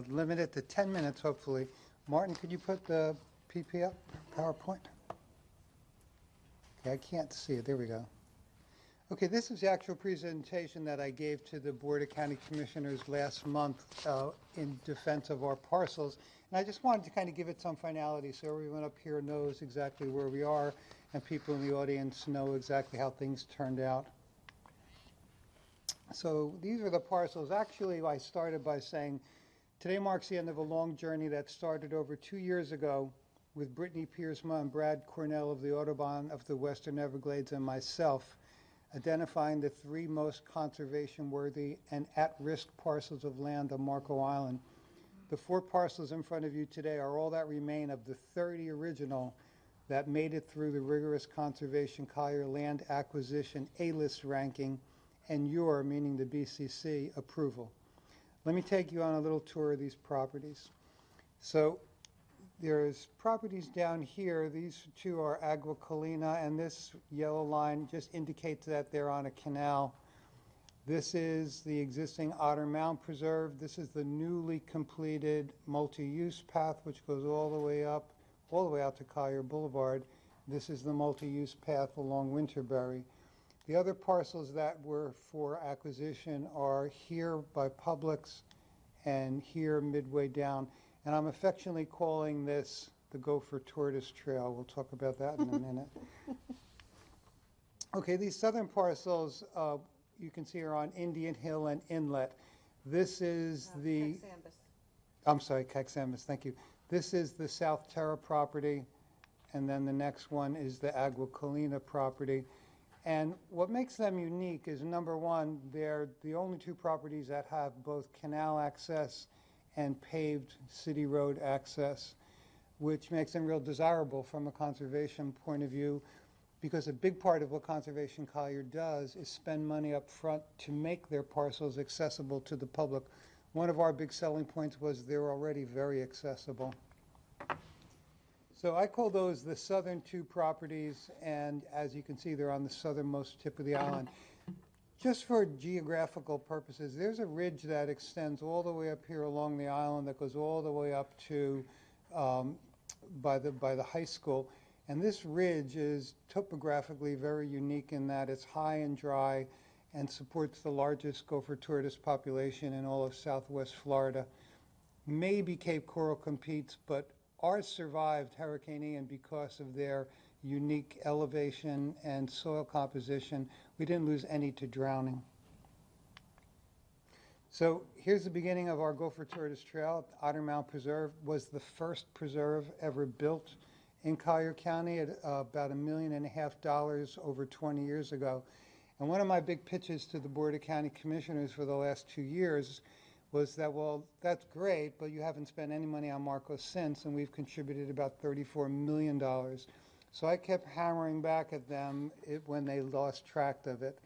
limit it to 10 minutes, hopefully. Martin, could you put the PP up, PowerPoint? Okay, I can't see it. There we go. Okay, this is the actual presentation that I gave to the Board of County Commissioners last month in defense of our parcels. And I just wanted to kind of give it some finality so everyone up here knows exactly where we are and people in the audience know exactly how things turned out. So these are the parcels. Actually, I started by saying today marks the end of a long journey that started over 2 years ago with Brittany Piersma and Brad Cornell of the Audubon of the Western Everglades and myself, identifying the 3 most conservation-worthy and at-risk parcels of land on Marco Island. The 4 parcels in front of you today are all that remain of the 30 original that made it through the rigorous Conservation Collier land acquisition A-list ranking and your, meaning the BCC, approval. Let me take you on a little tour of these properties. So there's properties down here. These 2 are Agua Colina, and this yellow line just indicates that they're on a canal. This is the existing Otter Mound Preserve. This is the newly completed multi-use path, which goes all the way up, all the way out to Collier Boulevard. This is the multi-use path along Winterberry. The other parcels that were for acquisition are here by Publix and here midway down. And I'm affectionately calling this the Gopher Tortoise Trail. We'll talk about that in a minute. Okay, these southern parcels you can see are on Indian Hill and Inlet. This is the... Caxambas. I'm sorry, Caxambas, thank you. This is the South Terra property, and then the next one is the Agua Colina property. And what makes them unique is, number one, they're the only 2 properties that have both canal access and paved city road access, which makes them real desirable from a conservation point of view, because a big part of what Conservation Collier does is spend money up front to make their parcels accessible to the public. One of our big selling points was they're already very accessible. So I call those the southern 2 properties, and as you can see, they're on the southernmost tip of the island. Just for geographical purposes, there's a ridge that extends all the way up here along the island that goes all the way up to by the high school. And this ridge is topographically very unique in that it's high and dry and supports the largest gopher tortoise population in all of Southwest Florida. Maybe Cape Coral competes, but ours survived Hurricane Ian because of their unique elevation and soil composition. We didn't lose any to drowning. So here's the beginning of our Gopher Tortoise Trail. Otter Mound Preserve was the first preserve ever built in Collier County at about $1.5 million over 20 years ago. And one of my big pitches to the Board of County Commissioners for the last 2 years was that, well, that's great, but you haven't spent any money on Marco since, and we've contributed about $34 million. So I kept hammering back at them when they lost track of it.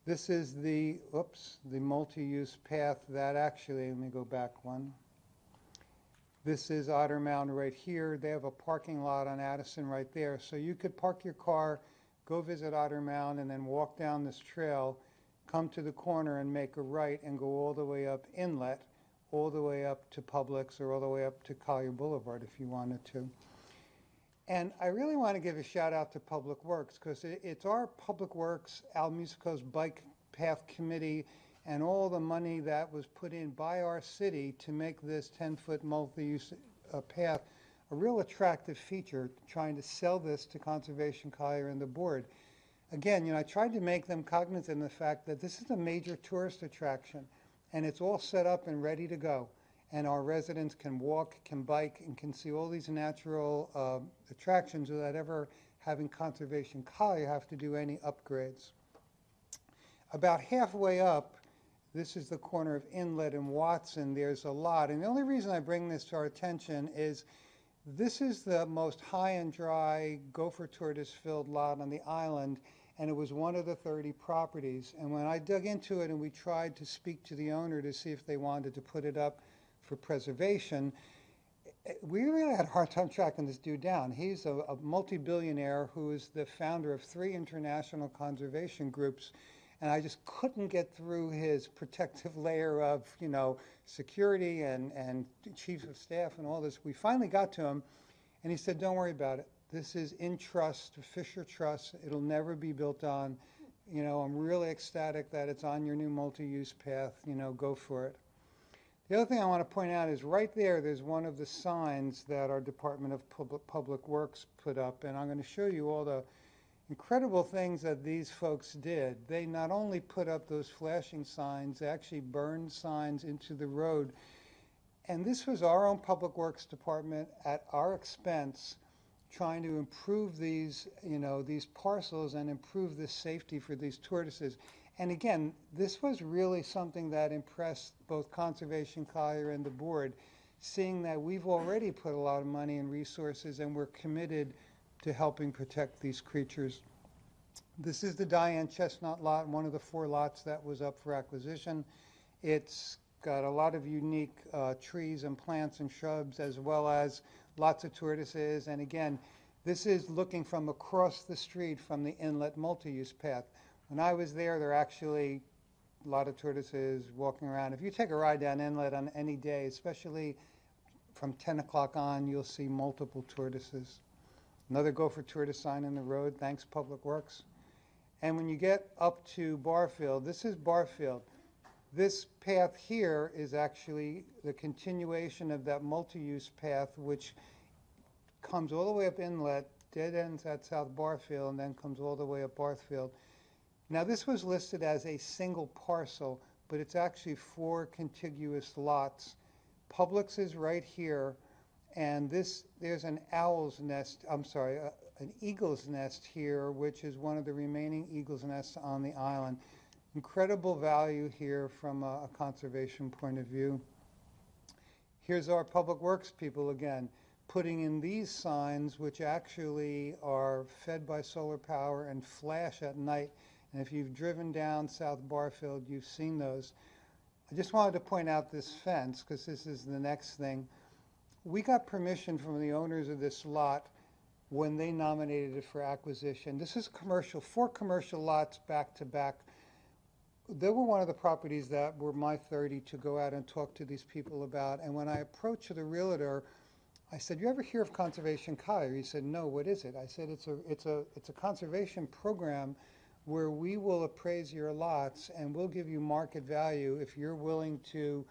This is the multi-use path that actually, let me go back one. This is Otter Mound right here. They have a parking lot on Addison right there. So you could park your car, go visit Otter Mound, and then walk down this trail, come to the corner and make a right and go all the way up Inlet, all the way up to Publix, or all the way up to Collier Boulevard if you wanted to. And I really want to give a shout out to Public Works, because it's our Public Works, Al Musico's Bike Path Committee, and all the money that was put in by our city to make this 10-foot multi-use path a real attractive feature, trying to sell this to Conservation Collier and the board. Again, I tried to make them cognizant of the fact that this is a major tourist attraction, and it's all set up and ready to go. And our residents can walk, can bike, and can see all these natural attractions without ever having Conservation Collier have to do any upgrades. About halfway up, this is the corner of Inlet and Watson. There's a lot, and the only reason I bring this to our attention is this is the most high and dry gopher tortoise filled lot on the island, and it was one of the 30 properties. And when I dug into it and we tried to speak to the owner to see if they wanted to put it up for preservation, we really had a hard time tracking this dude down. He's a multi-billionaire who is the founder of 3 international conservation groups, and I just couldn't get through his protective layer of, security and chief of staff and all this. We finally got to him, and he said, "Don't worry about it. This is in trust, Fisher Trust. It'll never be built on. I'm really ecstatic that it's on your new multi-use path. Go for it." The other thing I want to point out is right there's one of the signs that our Department of Public Works put up, and I'm going to show you all the incredible things that these folks did. They not only put up those flashing signs, they actually burned signs into the road. And this was our own Public Works Department at our expense trying to improve these, these parcels and improve the safety for these tortoises. And again, this was really something that impressed both Conservation Collier and the board, seeing that we've already put a lot of money and resources and we're committed to helping protect these creatures. This is the Diane Chestnut lot, one of the 4 lots that was up for acquisition. It's got a lot of unique trees and plants and shrubs, as well as lots of tortoises. And again, this is looking from across the street from the inlet multi-use path. When I was there are actually a lot of tortoises walking around. If you take a ride down inlet on any day, especially from 10 o'clock on, you'll see multiple tortoises. Another gopher tortoise sign in the road, thanks Public Works. And when you get up to Barfield, this is Barfield. This path here is actually the continuation of that multi-use path, which comes all the way up inlet, dead ends at South Barfield, and then comes all the way up Barfield. Now this was listed as a single parcel, but it's actually 4 contiguous lots. Publix is right here, and there's an an eagle's nest here, which is one of the remaining eagle's nests on the island. Incredible value here from a conservation point of view. Here's our Public Works people again, putting in these signs, which actually are fed by solar power and flash at night. And if you've driven down South Barfield, you've seen those. I just wanted to point out this fence, because this is the next thing. We got permission from the owners of this lot when they nominated it for acquisition. This is commercial, 4 commercial lots back to back. They were one of the properties that were my 30 to go out and talk to these people about. And when I approached the realtor, I said, "You ever hear of Conservation Collier?" He said, "No, what is it?" I said, it's a conservation program where we will appraise your lots and we'll give you market value if you're willing to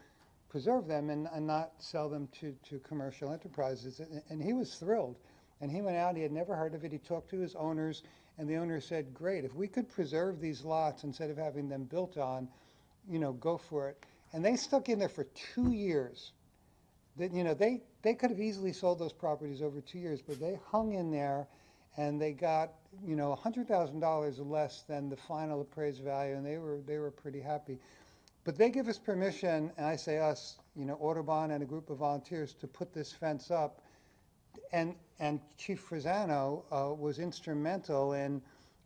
preserve them and not sell them to commercial enterprises." And he was thrilled. And he went out, he had never heard of it, he talked to his owners, and the owner said, "Great, if we could preserve these lots instead of having them built on, go for it." And they stuck in there for 2 years. They could have easily sold those properties over 2 years, but they hung in there, and they got $100,000 less than the final appraised value, and they were pretty happy. But they give us permission, and I say us, Audubon and a group of volunteers, to put this fence up. And Chief Frisano was instrumental in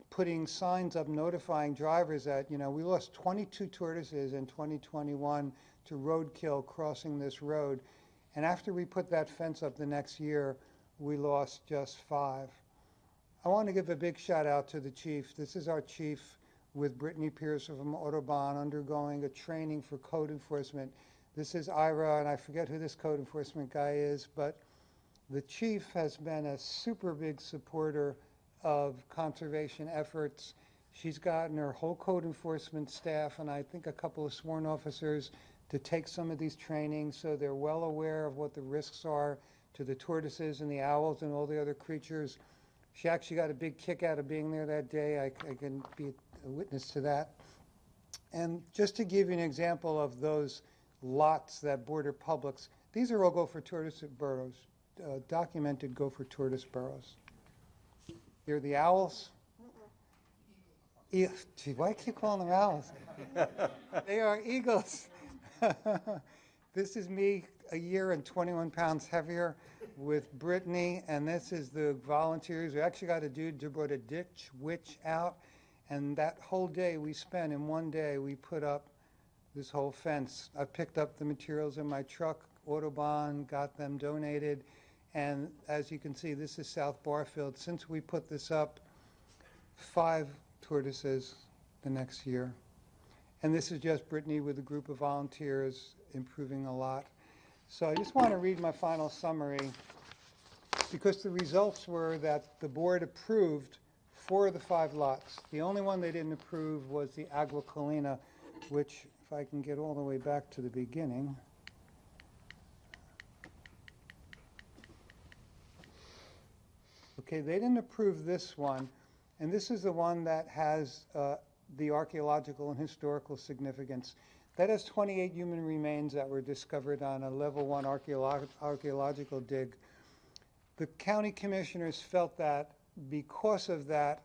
putting signs up notifying drivers that, we lost 22 tortoises in 2021 to roadkill crossing this road. And after we put that fence up the next year, we lost just 5. I want to give a big shout out to the chief. This is our chief with Brittany Pierce from Audubon undergoing a training for code enforcement. This is Ira, and I forget who this code enforcement guy is, but the chief has been a super big supporter of conservation efforts. She's gotten her whole code enforcement staff and I think a couple of sworn officers to take some of these trainings so they're well aware of what the risks are to the tortoises and the owls and all the other creatures. She actually got a big kick out of being there that day. I can be a witness to that. And just to give you an example of those lots that border Publix, these are all gopher tortoise burrows, documented gopher tortoise burrows. Here are the owls. Gee, why do I keep calling them owls? They are eagles. This is me a year and 21 pounds heavier with Brittany, and this is the volunteers. We actually got a dude who brought a ditch witch out, and that whole day we spent, in one day, we put up this whole fence. I picked up the materials in my truck, Audubon, got them donated, and as you can see, this is South Barfield. Since we put this up, 5 tortoises the next year. And this is just Brittany with a group of volunteers improving a lot. So I just want to read my final summary, because the results were that the board approved 4 of the 5 lots. The only one they didn't approve was the Agua Colina, which, if I can get all the way back to the beginning. Okay, they didn't approve this one, and this is the one that has the archaeological and historical significance. That has 28 human remains that were discovered on a level 1 archaeological dig. The county commissioners felt that because of that,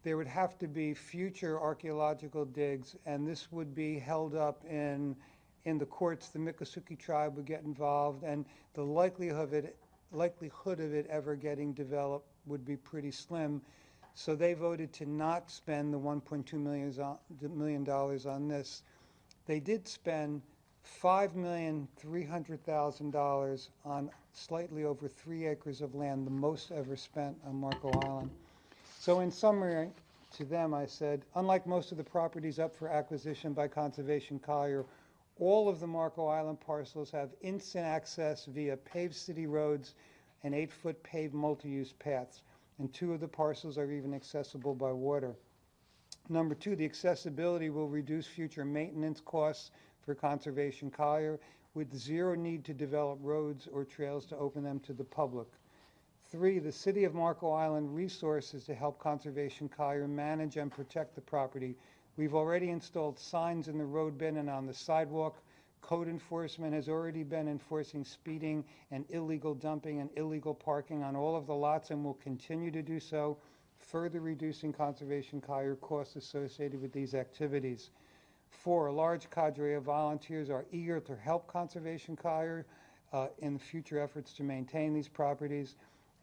there would have to be future archaeological digs, and this would be held up in the courts. The Miccosukee tribe would get involved, and the likelihood of it ever getting developed would be pretty slim. So they voted to not spend the $1.2 million on this. They did spend $5,300,000 on slightly over 3 acres of land, the most ever spent on Marco Island. So in summary, to them I said, unlike most of the properties up for acquisition by Conservation Collier, all of the Marco Island parcels have instant access via paved city roads and 8-foot paved multi-use paths, and 2 of the parcels are even accessible by water. Number 2, the accessibility will reduce future maintenance costs for Conservation Collier, with 0 need to develop roads or trails to open them to the public. 3, the City of Marco Island resources to help Conservation Collier manage and protect the property. We've already installed signs in the road bin and on the sidewalk. Code enforcement has already been enforcing speeding and illegal dumping and illegal parking on all of the lots, and will continue to do so, further reducing Conservation Collier costs associated with these activities. 4, a large cadre of volunteers are eager to help Conservation Collier in future efforts to maintain these properties.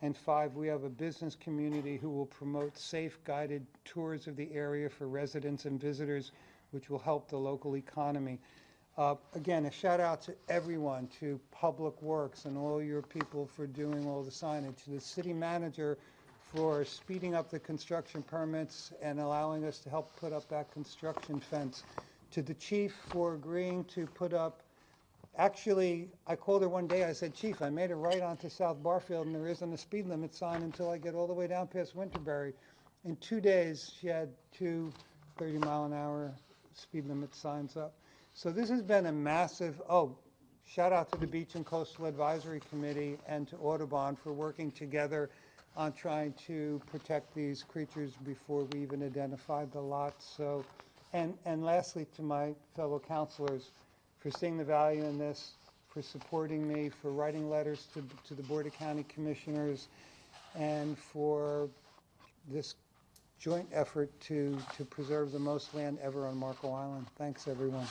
And 5, we have a business community who will promote safe, guided tours of the area for residents and visitors, which will help the local economy. Again, a shout out to everyone, to Public Works and all your people for doing all the signage, to the city manager for speeding up the construction permits and allowing us to help put up that construction fence, to the chief for agreeing to put up. Actually, I called her one day, I said, Chief, I made a right onto South Barfield and there isn't a speed limit sign until I get all the way down past Winterberry. In 2 days, she had 2 30-mile-an-hour speed limit signs up. So this has been a massive, shout out to the Beach and Coastal Advisory Committee and to Audubon for working together on trying to protect these creatures before we even identified the lots. So, and lastly, to my fellow councilors, for seeing the value in this, for supporting me, for writing letters to the Board of County Commissioners, and for this joint effort to preserve the most land ever on Marco Island. Thanks, everyone.